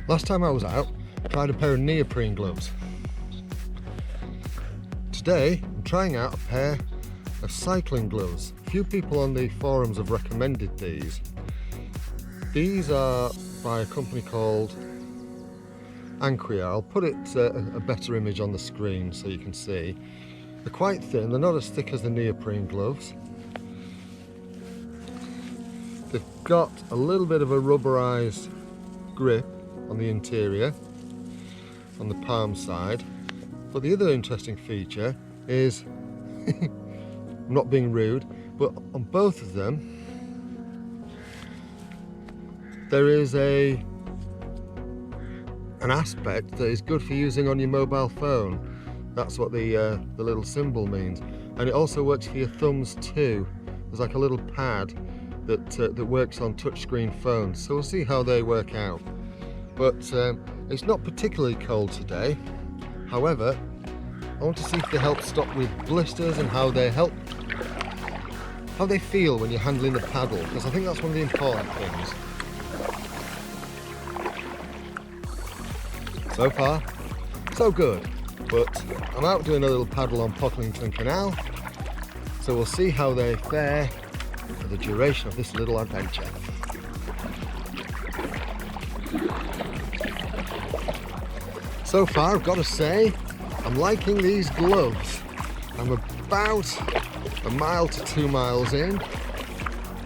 Last time I was out, I tried a pair of neoprene gloves. Today, I'm trying out a pair of cycling gloves. A few people on the forums have recommended these. These are by a company called Anqier. I'll put it a better image on the screen so you can see. They're quite thin, they're not as thick as the neoprene gloves. They've got a little bit of a rubberized grip on the interior, on the palm side. But the other interesting feature is, I'm not being rude, but on both of them, there is an aspect that is good for using on your mobile phone. That's what the little symbol means. And it also works for your thumbs too. There's like a little pad that works on touchscreen phones. So we'll see how they work out. But it's not particularly cold today. However, I want to see if they help stop with blisters and how they feel when you're handling the paddle, because I think that's one of the important things. So far, so good. But I'm out doing a little paddle on Pocklington Canal, so we'll see how they fare for the duration of this little adventure. So far, I've got to say, I'm liking these gloves. I'm about 1 mile to 2 miles in,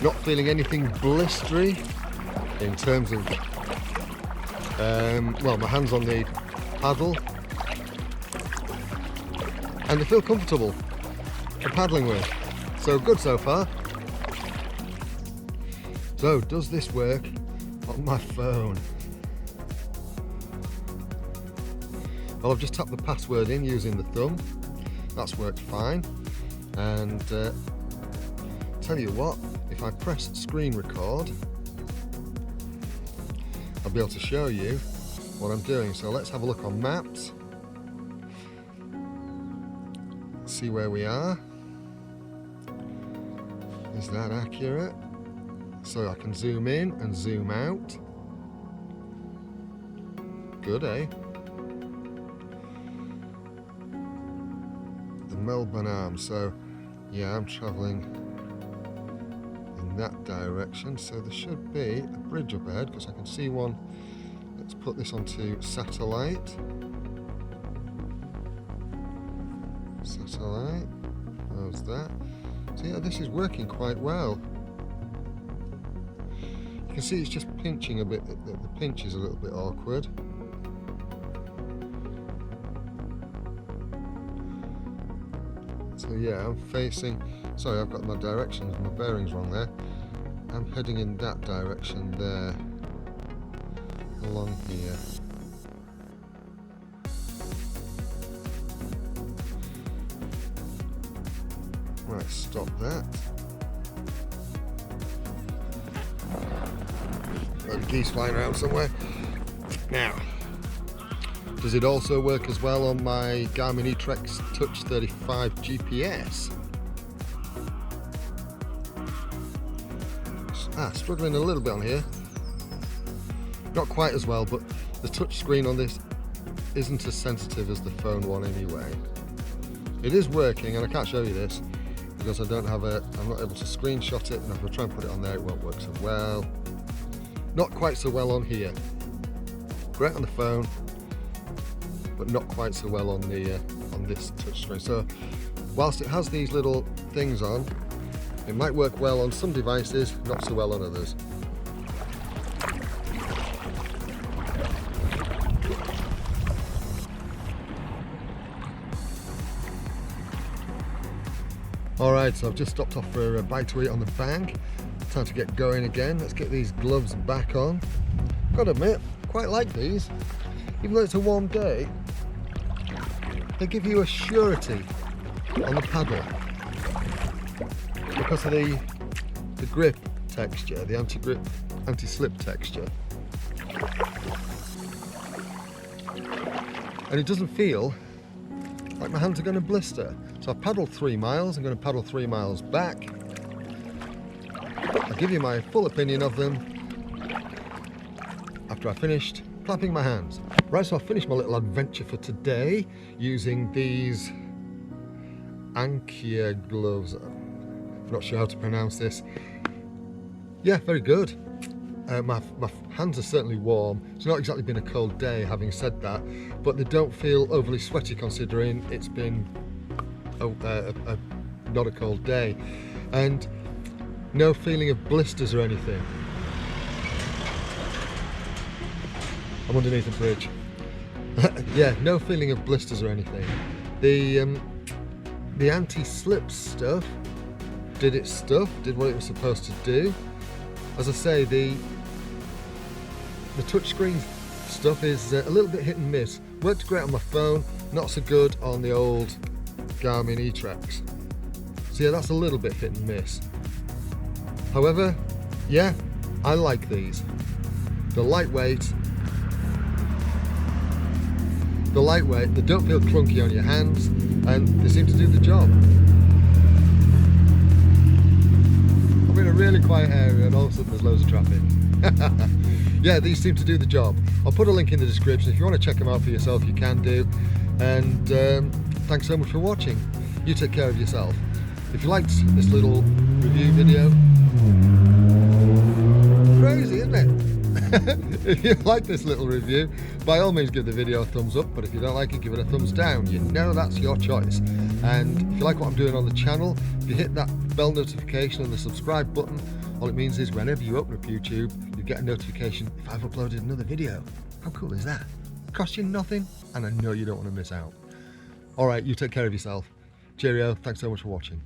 not feeling anything blistery in terms of, well, my hands on the paddle. And they feel comfortable for paddling with. So good so far. So does this work on my phone? Well, I've just tapped the password in using the thumb. That's worked fine. And tell you what, if I press screen record, I'll be able to show you what I'm doing. So let's have a look on maps. See where we are. Is that accurate? So I can zoom in and zoom out. Good, eh? The Melbourne Arm. So yeah, I'm travelling in that direction. So there should be a bridge up ahead because I can see one. Let's put this onto satellite. Satellite, how's that? So yeah, this is working quite well. You can see it's just pinching a bit, the pinch is a little bit awkward. So yeah, I'm facing, sorry, I've got my directions, my bearings wrong there. I'm heading in that direction there, along here. Right, stop that. Got the geese flying around somewhere. Now, does it also work as well on my Garmin eTrex Touch 35 GPS? Struggling a little bit on here. Not quite as well, but the touch screen on this isn't as sensitive as the phone one anyway. It is working, and I can't show you this because I'm not able to screenshot it, and if I try and put it on there, it won't work so well. Not quite so well on here. Great on the phone, but not quite so well on the on this touchscreen. So, whilst it has these little things on, it might work well on some devices, not so well on others. Alright, so I've just stopped off for a bite to eat on the bank. Time to get going again. Let's get these gloves back on. Gotta admit, I quite like these. Even though it's a warm day, they give you a surety on the paddle because of the grip texture, the anti-grip, anti-slip texture. And it doesn't feel like my hands are going to blister. So I've paddled 3 miles, I'm going to paddle 3 miles back. I'll give you my full opinion of them after I've finished clapping my hands. Right, so I've finished my little adventure for today using these Anqier gloves. I'm not sure how to pronounce this. Yeah, very good. My hands are certainly warm. It's not exactly been a cold day, having said that, but they don't feel overly sweaty considering it's been not a cold day. And no feeling of blisters or anything. I'm underneath a bridge. Yeah, no feeling of blisters or anything. The anti-slip stuff did its stuff, did what it was supposed to do. As I say, the touchscreen stuff is a little bit hit and miss. Worked great on my phone, not so good on the old Garmin e-Trex. So yeah, that's a little bit hit and miss. However, yeah, I like these. They're lightweight, they don't feel clunky on your hands, and they seem to do the job. I'm in a really quiet area and all of a sudden there's loads of traffic. Yeah, these seem to do the job. I'll put a link in the description. If you want to check them out for yourself, you can do. And thanks so much for watching. You take care of yourself. If you liked this little review video, crazy, isn't it? If you like this little review, by all means give the video a thumbs up, but if you don't like it, give it a thumbs down. You know that's your choice. And if you like what I'm doing on the channel, if you hit that bell notification and the subscribe button, all it means is whenever you open up YouTube, you get a notification if I've uploaded another video. How cool is that? Costs you nothing, and I know you don't want to miss out. Alright, you take care of yourself. Cheerio, thanks so much for watching.